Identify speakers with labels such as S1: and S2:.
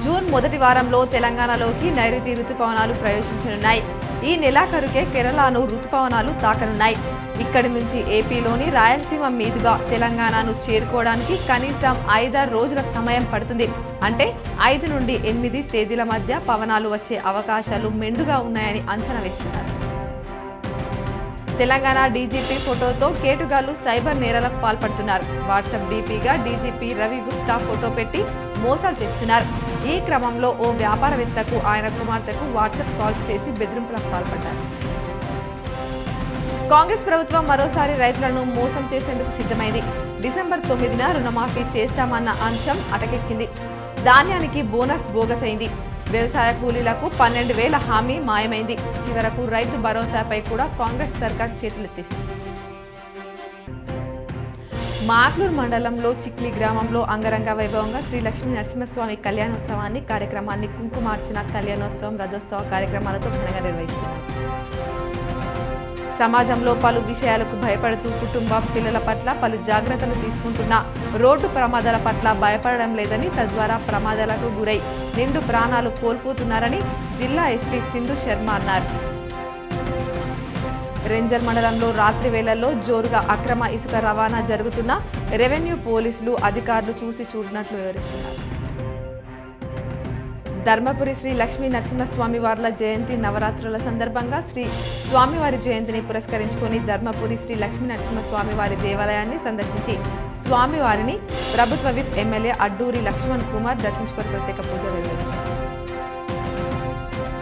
S1: June మొదటి వారంలో తెలంగాణలోకి నైరుతి రుతుపవనాలు ప్రవేశించనున్నాయి. ఈ నెలాఖరుకే కేరళను రుతుపవనాలు తాకనున్నాయి. ఇక్కడి నుంచి ఏపీలోని రాయలసీమ మీదుగా తెలంగాణను చేరుకోవడానికి కనీసం 5-6 రోజుల సమయం పడుతుంది. అంటే 5 నుండి 8 తేదీల మధ్య పవనాలు వచ్చే అవకాశాలు మెండుగా ఉన్నాయని అంచనా వేస్తున్నారు. తెలంగాణ డీజీపీ ఫోటోతో కేటుగాళ్లు సైబర్ నేరాలకు పాల్పడుతున్నారు. వాట్సాప్ డీపీగా డీజీపీ రవి గుప్తా ఫోటో పెట్టి మోసాలు చేస్తున్నారు. ఈ క్రమంలో ఓ వ్యాపారవేత్తకు ఆయన కుమార్తెకు వాట్సాప్ కాల్స్ చేసి బెదిరింపులకు పాల్పడ్డారు. కాంగ్రెస్ ప్రభుత్వం మరోసారి రైతులను మోసం చేసేందుకు సిద్ధమైంది. డిసెంబర్ 9న రుణమాఫీ చేస్తామన్న అంశం అటకెక్కింది. ధాన్యానికి బోనస్ బోగస్ అయింది. వ్యవసాయ కూలీలకు 12,000 హామీ మాయమైంది. చివరకు రైతు భరోసాపై కూడా కాంగ్రెస్ సర్కార్ చేతులెత్తేసింది. మాక్లూరు మండలంలో చిక్లి గ్రామంలో అంగరంగ వైభవంగా శ్రీ లక్ష్మీ నరసింహస్వామి కళ్యాణోత్సవాన్ని కార్యక్రమాన్ని కుంకుమార్చన, కళ్యాణోత్సవం, రథోత్సవ కార్యక్రమాలతో ఘనంగా నిర్వహిస్తున్నారు. సమాజంలో పలు విషయాలకు భయపడుతూ కుటుంబం, పిల్లల పట్ల పలు జాగ్రత్తలు తీసుకుంటున్నా రోడ్డు ప్రమాదాల పట్ల భయపడడం లేదని, తద్వారా ప్రమాదాలకు గురై నిండు ప్రాణాలు కోల్పోతున్నారని జిల్లా ఎస్పీ సింధు శర్మ అన్నారు. రెంజల్ మండలంలో రాత్రి వేళల్లో జోరుగా అక్రమ ఇసుక రవాణా జరుగుతున్న రెవెన్యూ పోలీసులు అధికారులు చూసి చూడనట్లు వివరిస్తున్నారు. ధర్మపురి శ్రీ లక్ష్మీ నరసింహస్వామి వార్ల జయంతి నవరాత్రుల సందర్భంగా శ్రీ స్వామివారి జయంతిని పురస్కరించుకొని ధర్మపురి శ్రీ లక్ష్మీ నరసింహస్వామి వారి దేవాలయాన్ని సందర్శించి స్వామివారిని ప్రభుత్వ విప్ ఎమ్మెల్యే అడ్డూరి లక్ష్మణ్ కుమార్ దర్శించుకొని ప్రత్యేక పూజలు నిర్వహించారు.